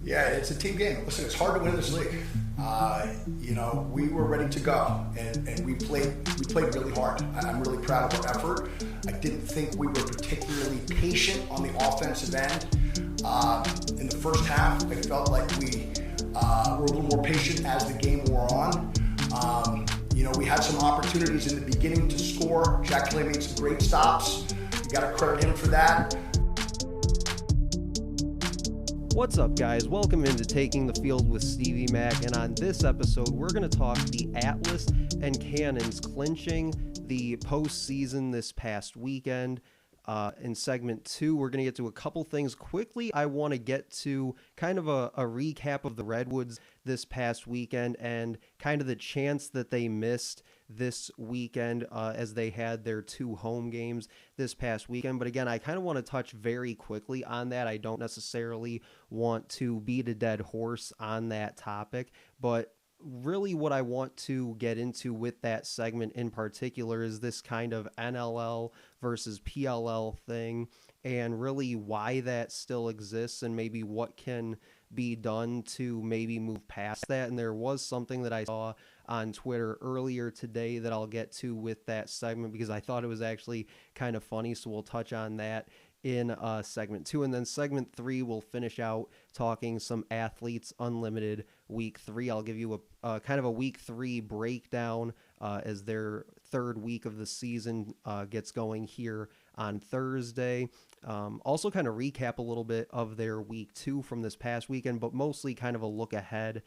Yeah, it's a team game. Listen, it's hard to win this league. We were ready to go, and we played really hard. I'm really proud of our effort. I didn't think we were particularly patient on the offensive end. In the first half, I felt like we were a little more patient as the game wore on. We had some opportunities in the beginning to score. Jack Clay made some great stops. You got to credit him for that. What's up, guys? Welcome into Taking the Field with Stevie Mac, and on this episode, we're going to talk the Atlas and Cannons clinching the postseason this past weekend. In segment 2, we're going to get to a couple things quickly. I want to get to kind of a recap of the Redwoods this past weekend and kind of the chance that they missed this weekend as they had their 2 home games this past weekend. But again, I kind of want to touch very quickly on that. I don't necessarily want to beat a dead horse on that topic, but really what I want to get into with that segment in particular is this kind of NLL versus PLL thing, and really why that still exists and maybe what can be done to maybe move past that. And there was something that I saw on Twitter earlier today that I'll get to with that segment because I thought it was actually kind of funny, so we'll touch on that in segment 2. And then segment 3, we'll finish out talking some Athletes Unlimited week 3. I'll give you a kind of a week 3 breakdown as their third week of the season gets going here on Thursday. Also kind of recap a little bit of their week 2 from this past weekend, but mostly kind of a look ahead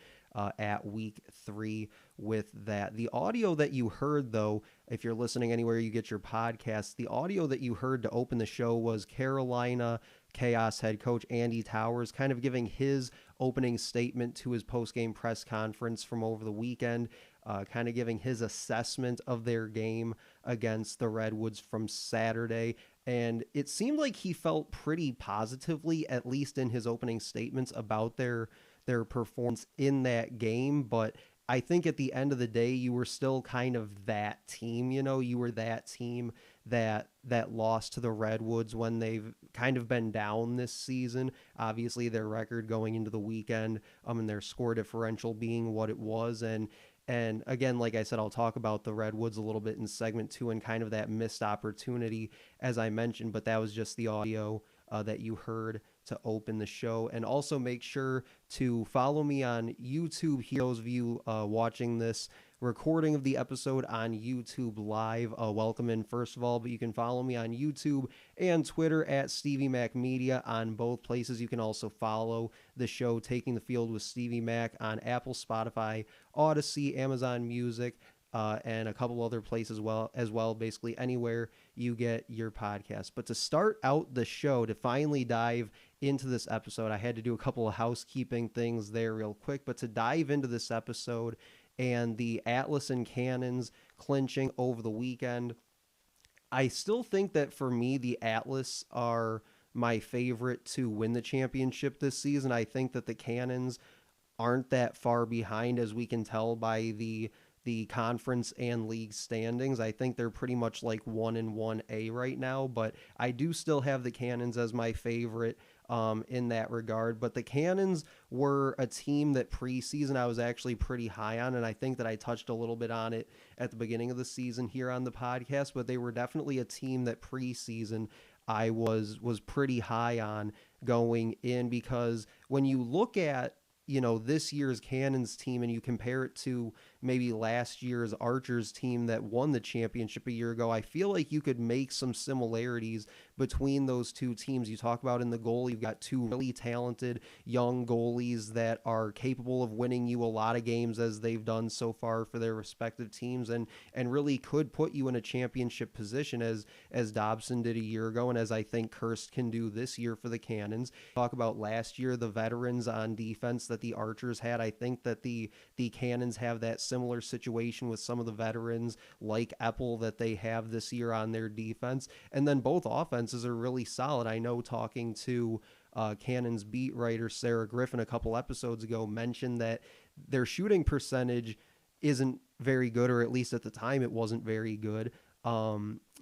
at week 3 with that. The audio that you heard, though, if you're listening anywhere you get your podcasts, the audio that you heard to open the show was Carolina Chaos head coach Andy Towers kind of giving his opening statement to his post-game press conference from over the weekend, kind of giving his assessment of their game against the Redwoods from Saturday. And it seemed like he felt pretty positively, at least in his opening statements, about their performance in that game. But I think at the end of the day, you were still kind of that team, you were that team that lost to the Redwoods when they've kind of been down this season. Obviously their record going into the weekend, and their score differential being what it was. And again, like I said, I'll talk about the Redwoods a little bit in segment 2 and kind of that missed opportunity, as I mentioned, but that was just the audio that you heard to open the show. And also make sure to follow me on YouTube here. Those of you watching this recording of the episode on YouTube Live, welcome in first of all, but you can follow me on YouTube and Twitter at Stevie Mac Media on both places. You can also follow the show Taking the Field with Stevie Mac on Apple, Spotify, Odyssey, Amazon Music, and a couple other places as well, basically anywhere you get your podcast. But to start out the show, to finally dive into this episode, I had to do a couple of housekeeping things there real quick, but to dive into this episode and the Atlas and Cannons clinching over the weekend, I still think that for me, the Atlas are my favorite to win the championship this season. I think that the Cannons aren't that far behind, as we can tell by the conference and league standings. I think they're pretty much like 1 and 1A right now, but I do still have the Cannons as my favorite in that regard. But the Cannons were a team that preseason I was actually pretty high on, and I think that I touched a little bit on it at the beginning of the season here on the podcast, but they were definitely a team that preseason I was pretty high on going in, because when you look at this year's Cannons team and you compare it to maybe last year's Archers team that won the championship a year ago, I feel like you could make some similarities between those two teams. You talk about in the goal, you've got 2 really talented young goalies that are capable of winning you a lot of games, as they've done so far for their respective teams, and really could put you in a championship position as Dobson did a year ago, and as I think Kirst can do this year for the Cannons. Talk about last year, the veterans on defense that the Archers had. I think that the Cannons have that similar situation with some of the veterans like Epple that they have this year on their defense. And then both offenses are really solid. I know talking to Cannons beat writer Sarah Griffin a couple episodes ago mentioned that their shooting percentage isn't very good, or at least at the time it wasn't very good.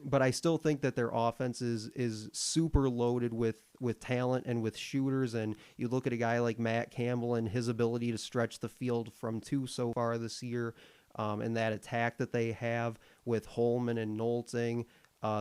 but I still think that their offense is super loaded with talent and with shooters. And you look at a guy like Matt Campbell and his ability to stretch the field from two so far this year, and that attack that they have with Holman and Nolting.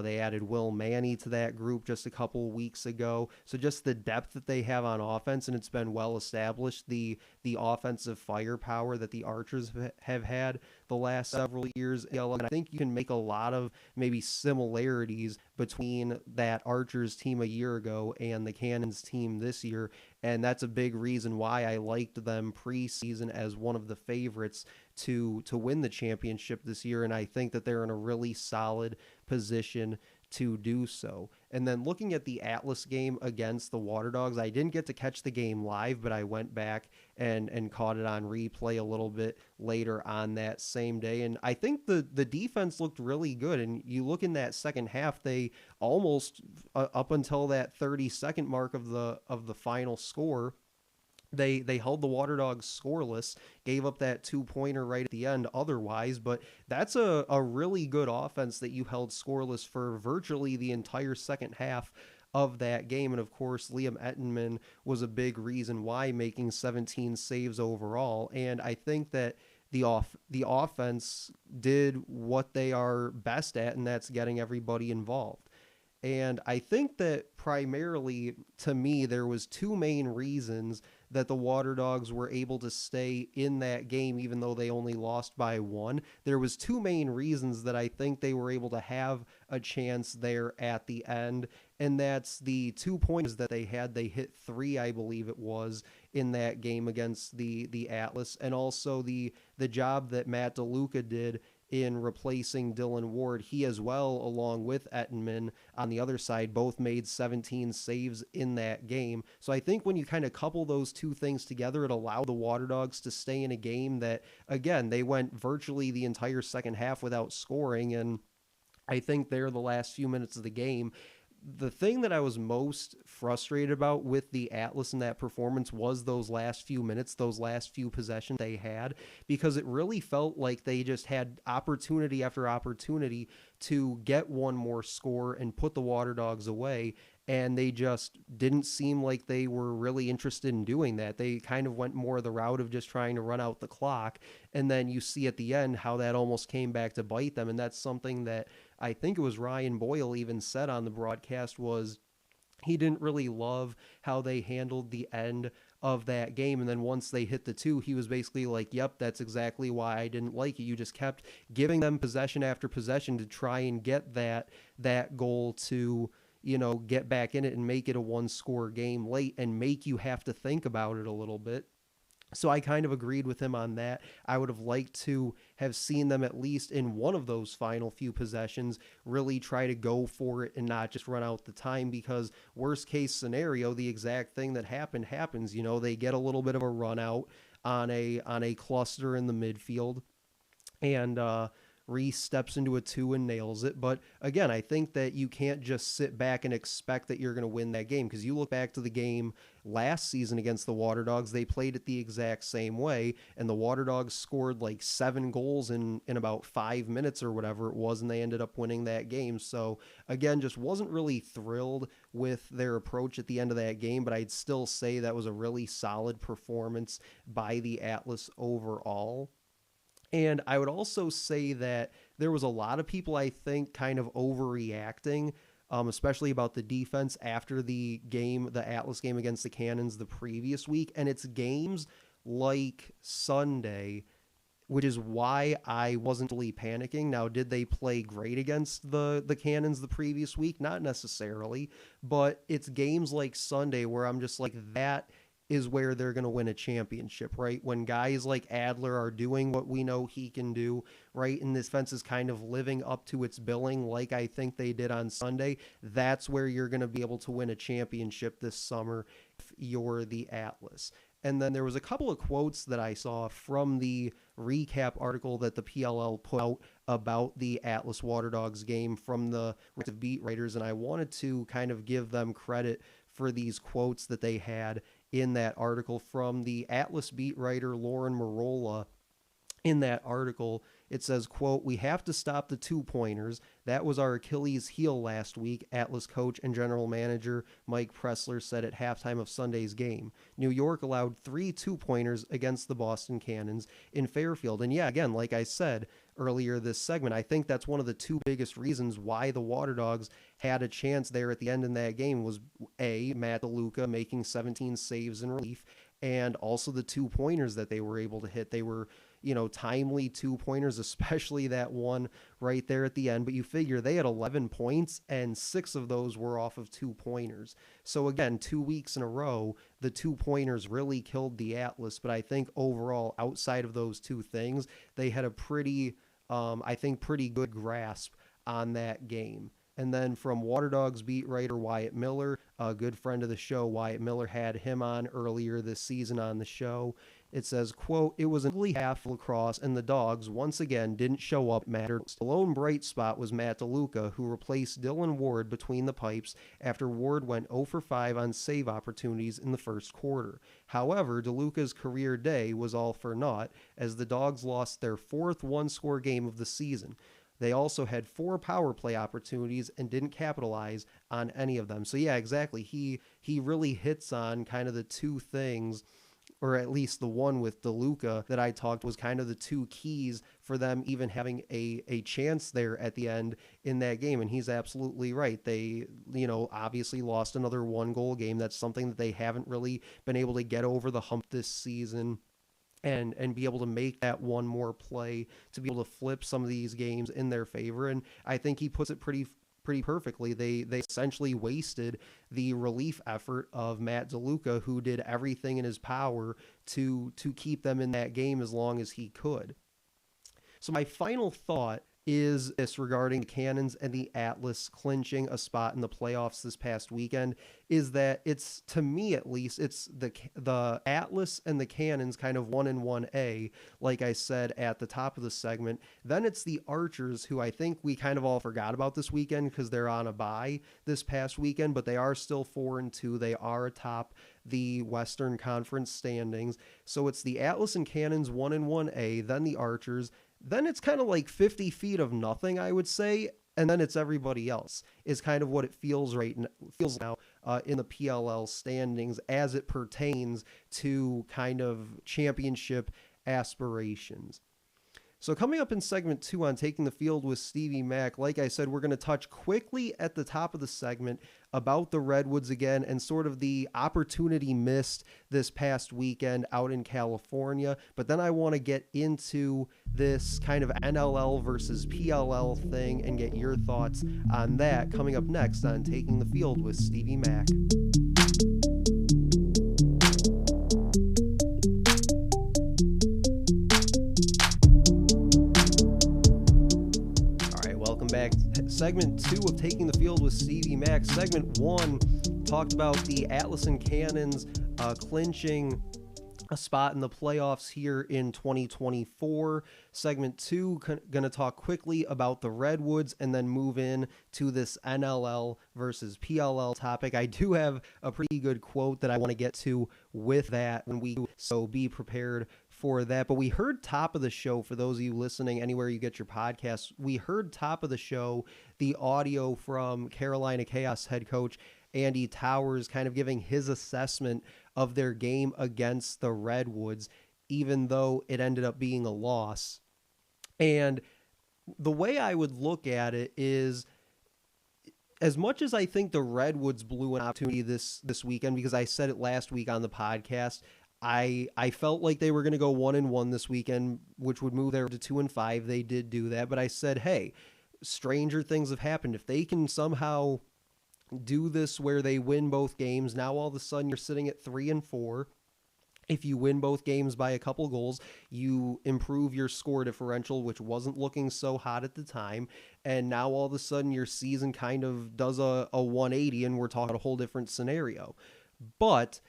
They added Will Manny to that group just a couple weeks ago. So just the depth that they have on offense, and it's been well established, the offensive firepower that the Archers have had the last several years. And I think you can make a lot of maybe similarities between that Archers team a year ago and the Cannons team this year. And that's a big reason why I liked them preseason as one of the favorites to win the championship this year. And I think that they're in a really solid position to do so. And then looking at the Atlas game against the Water Dogs, I didn't get to catch the game live, but I went back and caught it on replay a little bit later on that same day. And I think the defense looked really good. And you look in that second half, they almost up until that 30-second mark of the final score, they held the Water Dogs scoreless, gave up that 2-pointer right at the end otherwise, but that's a really good offense that you held scoreless for virtually the entire second half of that game. And of course, Liam Ettenman was a big reason why, making 17 saves overall. And I think that the offense did what they are best at, and that's getting everybody involved. And I think that primarily, to me, there was two main reasons that the Water Dogs were able to stay in that game, even though they only lost by one. There was two main reasons that I think they were able to have a chance there at the end, and that's the 2 points that they had. They hit three, I believe it was, in that game against the Atlas, and also the job that Matt DeLuca did in replacing Dylan Ward. He as well, along with Ettenman on the other side, both made 17 saves in that game. So I think when you kind of couple those two things together, it allowed the Water Dogs to stay in a game that, again, they went virtually the entire second half without scoring. And I think there, the last few minutes of the game, the thing that I was most frustrated about with the Atlas in that performance was those last few minutes, those last few possessions they had, because it really felt like they just had opportunity after opportunity to get one more score and put the Water Dogs away. And they just didn't seem like they were really interested in doing that. They kind of went more the route of just trying to run out the clock. And then you see at the end how that almost came back to bite them. And that's something that I think it was Ryan Boyle even said on the broadcast, was he didn't really love how they handled the end of that game. And then once they hit the two, he was basically like, yep, that's exactly why I didn't like it. You just kept giving them possession after possession to try and get that goal to, get back in it and make it a one-score game late and make you have to think about it a little bit. So I kind of agreed with him on that. I would have liked to have seen them, at least in one of those final few possessions, really try to go for it and not just run out the time, because worst case scenario, the exact thing that happens. They get a little bit of a run out on a cluster in the midfield, and Reese steps into a two and nails it. But again, I think that you can't just sit back and expect that you're going to win that game, because you look back to the game last season against the Water Dogs, they played it the exact same way, and the Water Dogs scored like 7 goals in about 5 minutes or whatever it was, and they ended up winning that game. So again, just wasn't really thrilled with their approach at the end of that game, but I'd still say that was a really solid performance by the Atlas overall. And I would also say that there was a lot of people, I think, kind of overreacting, especially about the defense after the Atlas game against the Cannons the previous week. And it's games like Sunday, which is why I wasn't really panicking. Now, did they play great against the Cannons the previous week? Not necessarily, but it's games like Sunday where I'm just like, that is where they're going to win a championship, right? When guys like Adler are doing what we know he can do, right? And this defense is kind of living up to its billing like I think they did on Sunday. That's where you're going to be able to win a championship this summer if you're the Atlas. And then there was a couple of quotes that I saw from the recap article that the PLL put out about the Atlas Water Dogs game from the beat writers, and I wanted to kind of give them credit for these quotes that they had in that article. From the Atlas beat writer Lauren Marola, in that article, It says, quote, "We have to stop the two-pointers. That was our Achilles heel last week," Atlas coach and general manager Mike Pressler said at halftime of Sunday's game. New York allowed 3 two-pointers against the Boston Cannons in Fairfield. And yeah, again, like I said earlier this segment, I think that's one of the two biggest reasons why the Water Dogs had a chance there at the end in that game was A, Matt DeLuca making 17 saves in relief, and also the two-pointers that they were able to hit. They were, timely two-pointers, especially that one right there at the end. But you figure they had 11 points, and 6 of those were off of two-pointers. So again, 2 weeks in a row, the two-pointers really killed the Atlas. But I think overall, outside of those two things, they had a pretty good grasp on that game. And then from Water Dogs beat writer Wyatt Miller, a good friend of the show, Wyatt Miller had him on earlier this season on the show. It says, quote, "It was an ugly half lacrosse, and the Dogs, once again, didn't show up. Mattered. The lone bright spot was Matt DeLuca, who replaced Dylan Ward between the pipes after Ward went 0 for 5 on save opportunities in the first quarter. However, DeLuca's career day was all for naught, as the Dogs lost their 4th one-score game of the season. They also had 4 power play opportunities and didn't capitalize on any of them." So yeah, exactly. He really hits on kind of the two things, or at least the one with DeLuca that I talked was kind of the two keys for them even having a chance there at the end in that game. And he's absolutely right. They, obviously lost another 1-goal game. That's something that they haven't really been able to get over the hump this season. And be able to make that one more play to be able to flip some of these games in their favor. And I think he puts it pretty perfectly. They essentially wasted the relief effort of Matt DeLuca, who did everything in his power to keep them in that game as long as he could. So my final thought is this regarding the Cannons and the Atlas clinching a spot in the playoffs this past weekend, is that it's, to me at least, it's the Atlas and the Cannons kind of 1 and 1A, like I said at the top of the segment. Then it's the Archers, who I think we kind of all forgot about this weekend because they're on a bye this past weekend, but they are still 4 and 2. They are atop the Western Conference standings. So it's the Atlas and Cannons 1 and 1A, then the Archers. Then it's kind of like 50 feet of nothing, I would say, and then it's everybody else, is kind of what it feels now in the PLL standings as it pertains to kind of championship aspirations. So coming up in segment 2 on Taking the Field with Stevie Mack, like I said, we're going to touch quickly at the top of the segment about the Redwoods again and sort of the opportunity missed this past weekend out in California. But then I want to get into this kind of NLL versus PLL thing and get your thoughts on that coming up next on Taking the Field with Stevie Mack. Segment 2 of Taking the Field with Stevie Mack. Segment 1 talked about the Atlas and Cannons clinching a spot in the playoffs here in 2024. Segment 2, going to talk quickly about the Redwoods and then move in to this NLL versus PLL topic. I do have a pretty good quote that I want to get to with that when we do, so be prepared for that. But we heard top of the show, for those of you listening anywhere you get your podcasts, we heard top of the show the audio from Carolina Chaos head coach Andy Towers kind of giving his assessment of their game against the Redwoods, even though it ended up being a loss. And the way I would look at it is, as much as I think the Redwoods blew an opportunity this weekend, because I said it last week on the podcast, I felt like they were going to go 1 and 1 this weekend, which would move there to 2 and 5. They did do that, but I said, hey, stranger things have happened. If they can somehow do this where they win both games, now all of a sudden you're sitting at 3 and 4. If you win both games by a couple goals, you improve your score differential, which wasn't looking so hot at the time. And now all of a sudden your season kind of does a 180, and we're talking a whole different scenario. But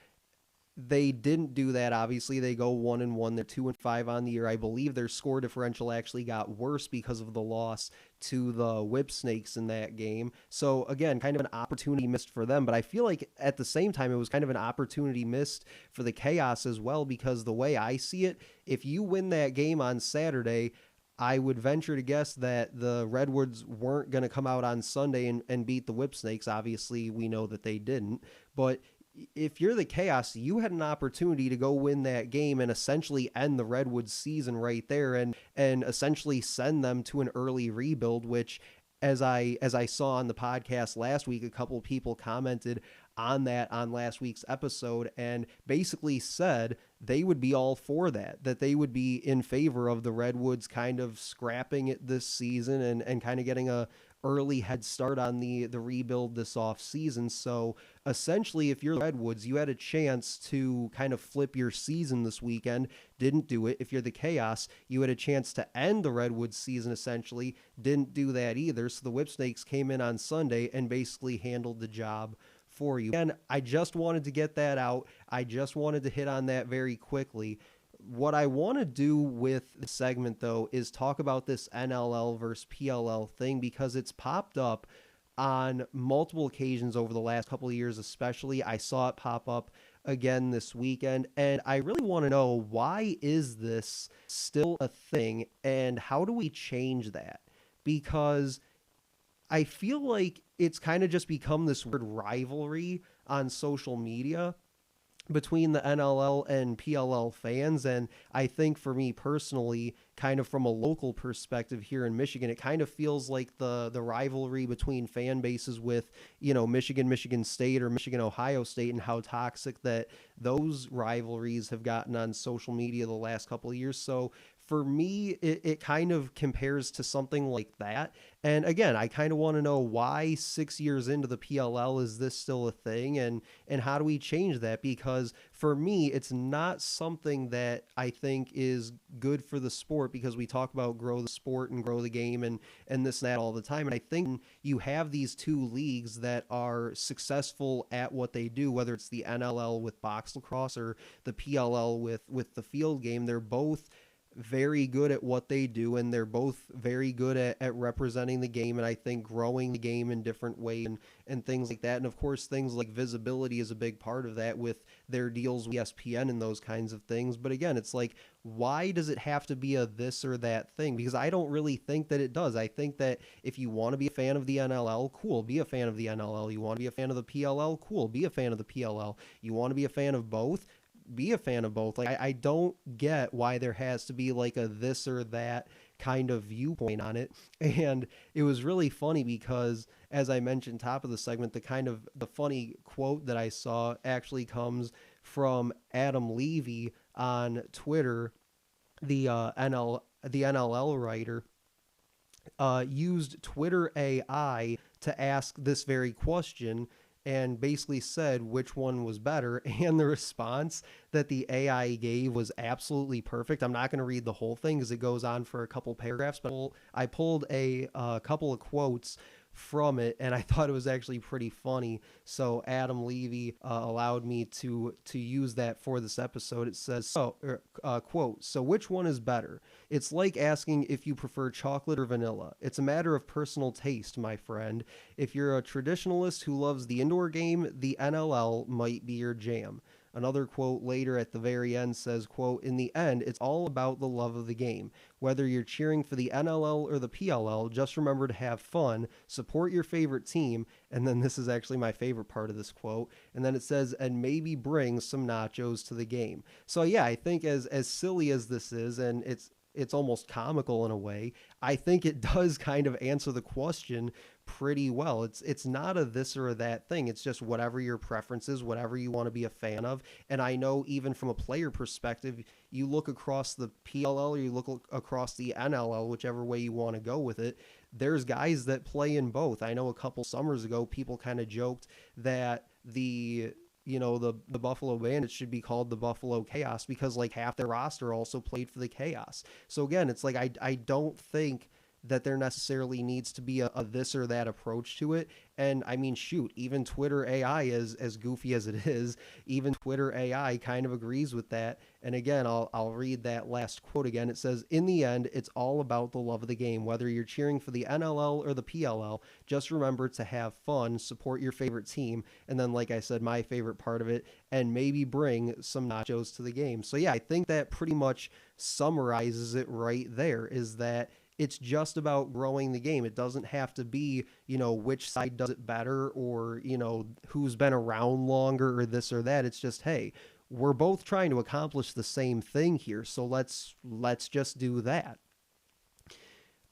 they didn't do that. Obviously, they go 1 and 1. They're 2 and 5 on the year. I believe their score differential actually got worse because of the loss to the Whip Snakes in that game. So again, kind of an opportunity missed for them. But I feel like at the same time, it was kind of an opportunity missed for the Chaos as well, because the way I see it, if you win that game on Saturday, I would venture to guess that the Redwoods weren't going to come out on Sunday and beat the Whipsnakes. Obviously, we know that they didn't. But if you're the Chaos, you had an opportunity to go win that game and essentially end the Redwoods season right there and essentially send them to an early rebuild, which as I saw on the podcast last week, a couple of people commented on that on last week's episode and basically said they would be all for that they would be in favor of the Redwoods kind of scrapping it this season and kind of getting a early head start on the rebuild this off season. So essentially, if you're the Redwoods, you had a chance to kind of flip your season this weekend, didn't do it. If you're the Chaos, you had a chance to end the Redwoods season, essentially, didn't do that either. So the Whipsnakes came in on Sunday and basically handled the job for you. And I just wanted to get that out. I just wanted to hit on that very quickly. What I want to do with the segment, though, is talk about this NLL versus PLL thing because it's popped up on multiple occasions over the last couple of years, especially. I saw it pop up again this weekend, and I really want to know, why is this still a thing, and how do we change that? Because I feel like it's kind of just become this weird rivalry on social media between the NLL and PLL fans. And I think for me personally, kind of from a local perspective here in Michigan, it kind of feels like the rivalry between fan bases with, Michigan State or Michigan, Ohio State, and how toxic that those rivalries have gotten on social media the last couple of years. So for me, it kind of compares to something like that. And again, I kind of want to know, why 6 years into the PLL is this still a thing, and how do we change that? Because for me, it's not something that I think is good for the sport, because we talk about grow the sport and grow the game and this and that all the time. And I think you have these two leagues that are successful at what they do, whether it's the NLL with box lacrosse or the PLL with the field game. They're both very good at what they do, and they're both very good at representing the game, and I think growing the game in different ways and things like that. And of course, things like visibility is a big part of that with their deals with ESPN and those kinds of things. But again, it's like, why does it have to be a this or that thing? Because I don't really think that it does. I think that if you want to be a fan of the NLL, cool, be a fan of the NLL. You want to be a fan of the PLL, cool, be a fan of the PLL. You want to be a fan of both, be a fan of both. Like, I don't get why there has to be like a this or that kind of viewpoint on it. And it was really funny because, as I mentioned top of the segment, the funny quote that I saw actually comes from Adam Levy on Twitter. The NLL writer used Twitter AI to ask this very question, and basically said which one was better. And the response that the AI gave was absolutely perfect. I'm not going to read the whole thing because it goes on for a couple paragraphs, but I pulled a couple of quotes from it, and I thought it was actually pretty funny. So Adam Levy allowed me to use that for this episode. It says, quote, "So which one is better? It's like asking if you prefer chocolate or vanilla. It's a matter of personal taste, my friend. If you're a traditionalist who loves the indoor game, the NLL might be your jam." Another quote later at the very end says, quote, "In the end, it's all about the love of the game. Whether you're cheering for the NLL or the PLL, just remember to have fun, support your favorite team." And then this is actually my favorite part of this quote. And then it says, "and maybe bring some nachos to the game." So yeah, I think as silly as this is, and it's almost comical in a way, I think it does kind of answer the question pretty well. It's not a this or a that thing. It's just whatever your preference is, whatever you want to be a fan of. And I know even from a player perspective, you look across the PLL or you look across the NLL, whichever way you want to go with it, there's guys that play in both. I know a couple summers ago, people kind of joked that the Buffalo Bandits should be called the Buffalo Chaos because like half their roster also played for the Chaos. So again, it's like I don't think that there necessarily needs to be a this or that approach to it. And I mean, shoot, even Twitter AI, is as goofy as it is, even Twitter AI kind of agrees with that. And again, I'll read that last quote again. It says, "In the end, it's all about the love of the game. Whether you're cheering for the NLL or the PLL, just remember to have fun, support your favorite team." And then, like I said, my favorite part of it, and maybe bring some nachos to the game. So yeah, I think that pretty much summarizes it right there, is that it's just about growing the game. It doesn't have to be, which side does it better, or, who's been around longer, or this or that. It's just, hey, we're both trying to accomplish the same thing here. So let's just do that.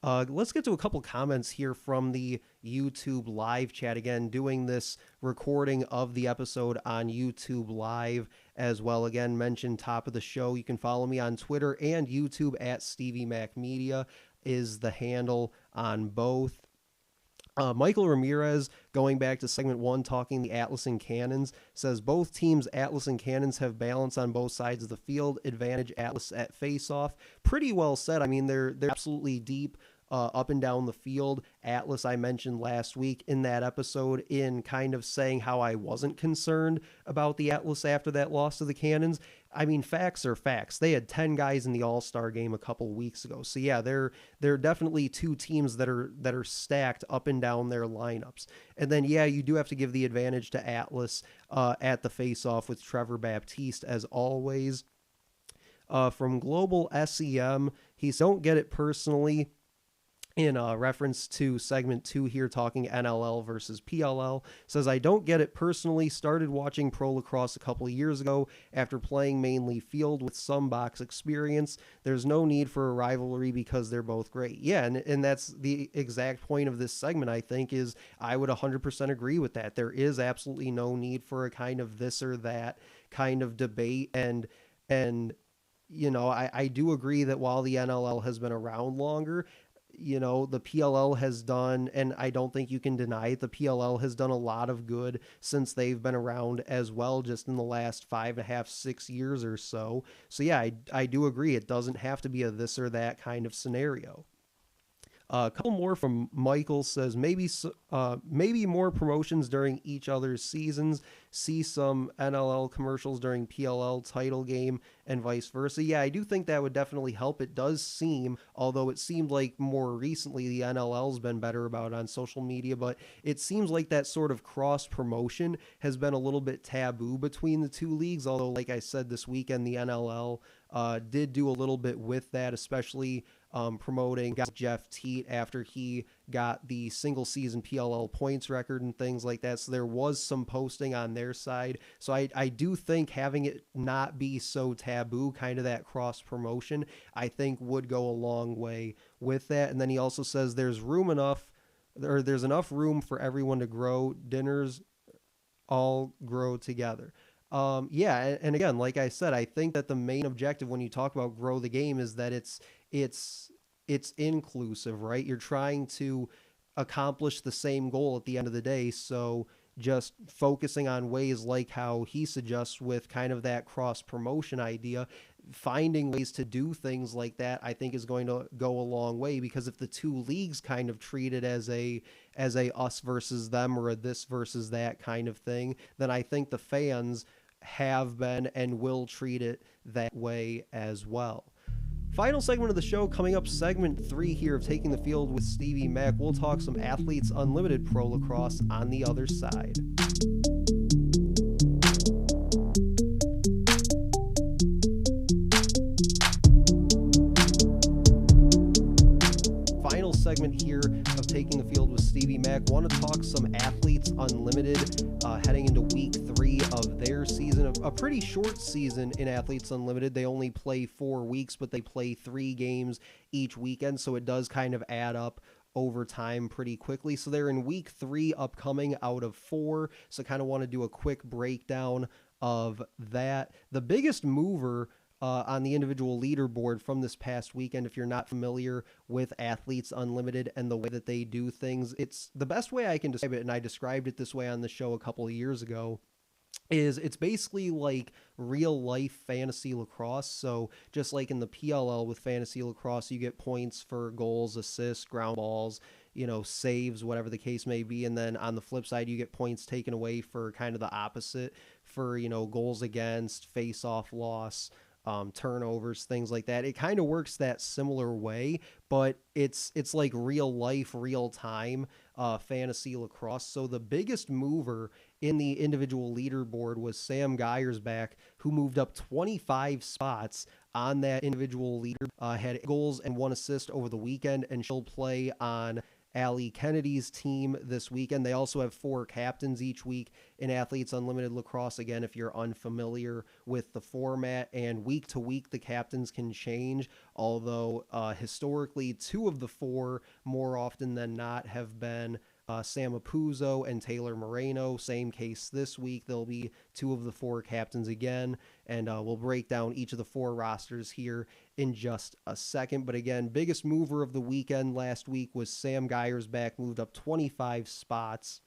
Let's get to a couple comments here from the YouTube live chat. Again, doing this recording of the episode on YouTube live as well. Again, mentioned top of the show, you can follow me on Twitter and YouTube at Stevie Mac Media is the handle on both. Michael Ramirez, going back to segment 1, talking the Atlas and Cannons, says both teams, Atlas and Cannons, have balance on both sides of the field. Advantage Atlas at face-off. Pretty well said. I mean, they're absolutely deep up and down the field. Atlas, I mentioned last week in that episode, in kind of saying how I wasn't concerned about the Atlas after that loss to the Cannons. I mean, facts are facts. They had 10 guys in the All-Star game a couple weeks ago. So yeah, they're definitely two teams that are stacked up and down their lineups. And then yeah, you do have to give the advantage to Atlas at the face-off with Trevor Baptiste as always. From Global SEM, he's don't get it personally, in reference to segment 2 here, talking NLL versus PLL, says, "I don't get it personally. Started watching pro lacrosse a couple of years ago after playing mainly field with some box experience. There's no need for a rivalry because they're both great." Yeah, and that's the exact point of this segment, I think, is I would 100% agree with that. There is absolutely no need for a kind of this or that kind of debate. And I do agree that while the NLL has been around longer, the PLL has done, and I don't think you can deny it, the PLL has done a lot of good since they've been around as well, just in the last 5.5, 6 years or so. So yeah, I do agree. It doesn't have to be a this or that kind of scenario. A couple more from Michael, says maybe more promotions during each other's seasons. See some NLL commercials during PLL title game and vice versa. Yeah, I do think that would definitely help. It does seem, although it seemed like more recently the NLL's been better about it on social media, but it seems like that sort of cross promotion has been a little bit taboo between the two leagues. Although, like I said, this weekend the NLL did do a little bit with that, especially promoting Jeff Teat after he got the single season PLL points record and things like that. So there was some posting on their side. So I do think having it not be so taboo, kind of that cross promotion, I think would go a long way with that. And then he also says there's enough room for everyone to grow. Dinners all grow together. Yeah, and again, like I said, I think that the main objective when you talk about grow the game is that it's inclusive, right? You're trying to accomplish the same goal at the end of the day. So just focusing on ways like how he suggests with kind of that cross promotion idea, finding ways to do things like that, I think is going to go a long way, because if the two leagues kind of treat it as a us versus them or a this versus that kind of thing, then I think the fans have been and will treat it that way as well. Final segment of the show coming up, segment 3 here of Taking the Field with Stevie Mac. We'll talk some Athletes Unlimited Pro Lacrosse on the other side. Final segment here of Taking the Field with Stevie Mac. Want to talk some Athletes Unlimited heading into week 3 of their season. A pretty short season in Athletes Unlimited. They only play 4 weeks, but they play 3 games each weekend, so it does kind of add up over time pretty quickly. So they're in week 3 upcoming out of 4, so kind of want to do a quick breakdown of that. The biggest mover on the individual leaderboard from this past weekend, if you're not familiar with Athletes Unlimited and the way that they do things, it's the best way I can describe it, and I described it this way on the show a couple of years ago, is it's basically like real life fantasy lacrosse. So just like in the PLL with fantasy lacrosse, you get points for goals, assists, ground balls, saves, whatever the case may be. And then on the flip side, you get points taken away for kind of the opposite for, goals against, face off loss, turnovers, things like that. It kind of works that similar way, but it's like real life, real time fantasy lacrosse. So the biggest mover in the individual leaderboard was Sam Geyersbach, who moved up 25 spots on that individual leader. Had goals and 1 assist over the weekend, and she'll play on Allie Kennedy's team this weekend. They also have 4 captains each week in Athletes Unlimited Lacrosse. Again, if you're unfamiliar with the format, and week to week the captains can change, although historically 2 of the 4 more often than not have been Sam Apuzzo and Taylor Moreno. Same case this week. There'll be 2 of the 4 captains again, and we'll break down each of the 4 rosters here in just a second. But again, biggest mover of the weekend last week was Sam Geyersbach, moved up 25 spots,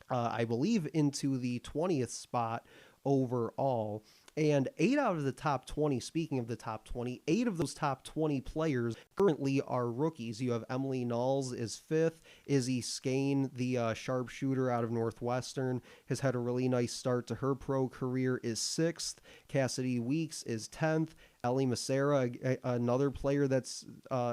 I believe into the 20th spot overall. And 8 out of the top 20, speaking of the top 20, 8 of those top 20 players currently are rookies. You have Emily Knowles is 5th. Izzy Skane, the sharpshooter out of Northwestern, has had a really nice start to her pro career, is 6th. Cassidy Weeks is 10th. Ellie Macera, another player that's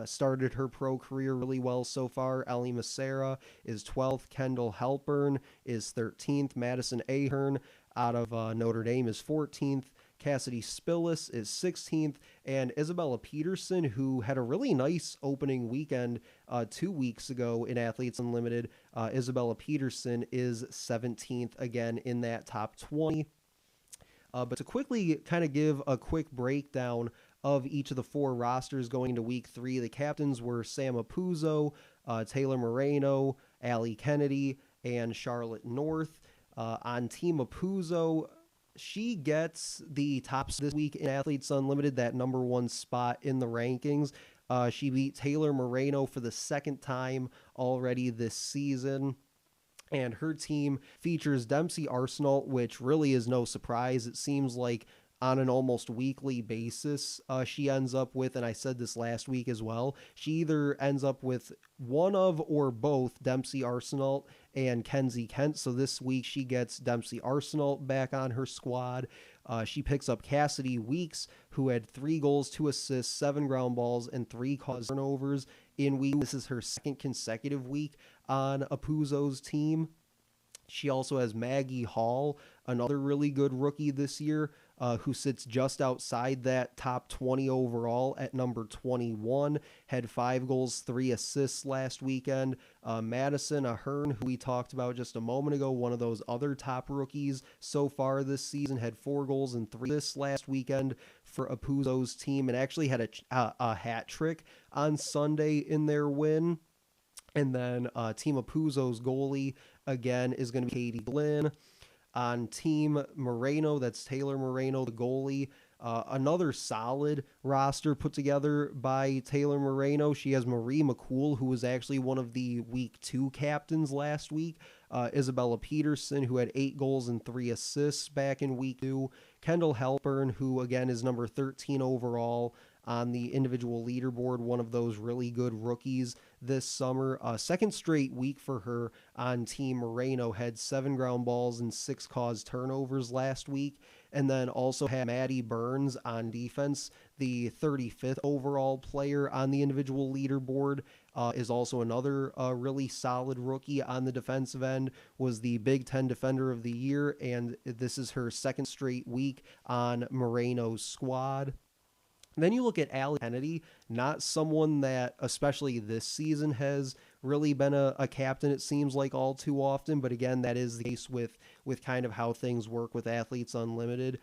started her pro career really well so far. Ellie Macera is 12th. Kendall Halpern is 13th. Madison Ahern out of Notre Dame is 14th. Cassidy Spillis is 16th, and Isabella Peterson, who had a really nice opening weekend 2 weeks ago in Athletes Unlimited, Isabella Peterson is 17th again in that top 20. But to quickly kind of give a quick breakdown of each of the 4 rosters going into week 3, the captains were Sam Apuzzo, Taylor Moreno, Allie Kennedy, and Charlotte North. On Team Apuzzo, she gets the tops this week in Athletes Unlimited, that number 1 spot in the rankings. She beat Taylor Moreno for the 2nd time already this season. And her team features Dempsey Arsenault, which really is no surprise. It seems like on an almost weekly basis she ends up with, and I said this last week as well, she either ends up with one of or both Dempsey Arsenault and Kenzie Kent. So this week she gets Dempsey Arsenault back on her squad. She picks up Cassidy Weeks, who had 3 goals, 2 assists, 7 ground balls, and 3 caused turnovers in week. This is her 2nd consecutive week on Apuzzo's team. She also has Maggie Hall, another really good rookie this year, who sits just outside that top 20 overall at number 21, had 5 goals, 3 assists last weekend. Madison Ahern, who we talked about just a moment ago, one of those other top rookies so far this season, had 4 goals and 3 assists last weekend for Apuzzo's team, and actually had a hat trick on Sunday in their win. And then Team Apuzzo's goalie, again, is going to be Katie Glynn. On Team Moreno, that's Taylor Moreno, the goalie. Another solid roster put together by Taylor Moreno. She has Marie McCool, who was actually one of the Week 2 captains last week. Isabella Peterson, who had 8 goals and 3 assists back in Week 2. Kendall Halpern, who again is number 13 overall on the individual leaderboard, one of those really good rookies this summer. 2nd straight week for her on Team Moreno, had 7 ground balls and 6 caused turnovers last week. And then also had Maddie Burns on defense, the 35th overall player on the individual leaderboard, is also another really solid rookie on the defensive end, was the Big Ten Defender of the Year, and this is her 2nd straight week on Moreno's squad. Then you look at Allie Kennedy, not someone that, especially this season, has really been a captain, it seems like, all too often. But again, that is the case with kind of how things work with Athletes Unlimited.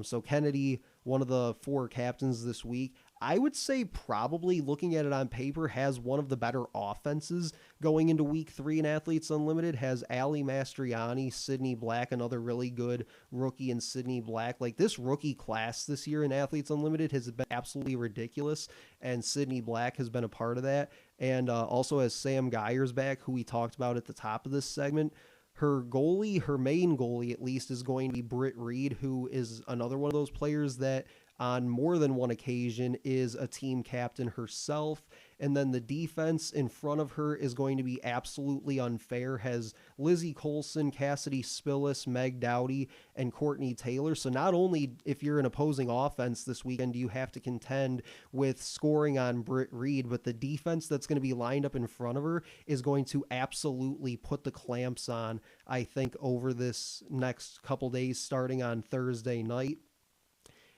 So Kennedy, one of the 4 captains this week, I would say probably, looking at it on paper, has one of the better offenses going into Week 3 in Athletes Unlimited. Has Ali Mastriani, Sydney Black, another really good rookie in Sydney Black. Like, this rookie class this year in Athletes Unlimited has been absolutely ridiculous, and Sydney Black has been a part of that. And also has Sam Geyersbach, who we talked about at the top of this segment. her goalie, her main goalie at least, is going to be Britt Reed, who is another one of those players that on more than one occasion is a team captain herself. And then the defense in front of her is going to be absolutely unfair. Has Lizzie Colson, Cassidy Spillis, Meg Dowdy, and Courtney Taylor. So not only if you're an opposing offense this weekend, do you have to contend with scoring on Britt Reed, but the defense that's going to be lined up in front of her is going to absolutely put the clamps on, I think, over this next couple days starting on Thursday night.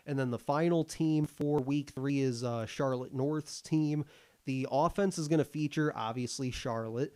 And then the final team for week 3 is Charlotte North's team. The offense is going to feature, obviously, Charlotte.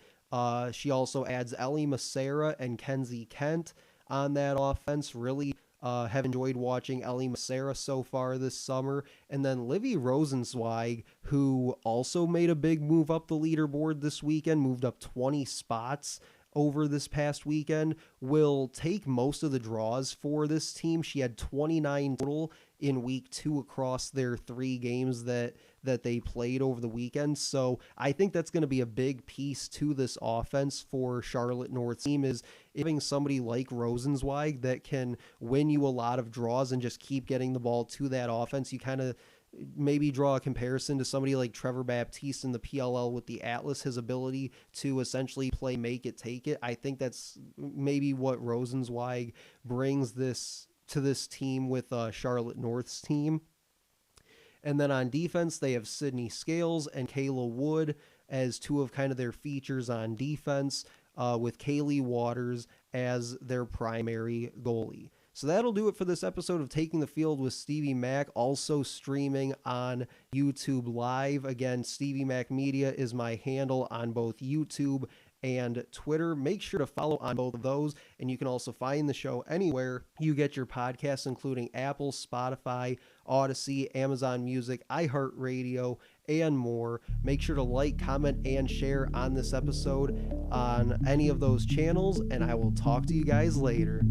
She also adds Ellie Massera and Kenzie Kent on that offense. Really have enjoyed watching Ellie Massera so far this summer. And then Livy Rosenzweig, who also made a big move up the leaderboard this weekend, moved up 20 spots over this past weekend, will take most of the draws for this team. She had 29 total in week 2 across their 3 games that they played over the weekend. So I think that's going to be a big piece to this offense for Charlotte North's team, is having somebody like Rosenzweig that can win you a lot of draws and just keep getting the ball to that offense. You kind of maybe draw a comparison to somebody like Trevor Baptiste in the PLL with the Atlas, his ability to essentially play make it, take it. I think that's maybe what Rosenzweig brings to this team with Charlotte North's team. And then on defense, they have Sydney Scales and Kayla Wood as 2 of kind of their features on defense, with Kaylee Waters as their primary goalie. So that'll do it for this episode of Taking the Field with Stevie Mac, also streaming on YouTube Live. Again, Stevie Mac Media is my handle on both YouTube and Twitter. Make sure to follow on both of those, and you can also find the show anywhere you get your podcasts, including Apple, Spotify, Odyssey, Amazon Music, iHeartRadio, and more. Make sure to like, comment, and share on this episode on any of those channels, and I will talk to you guys later.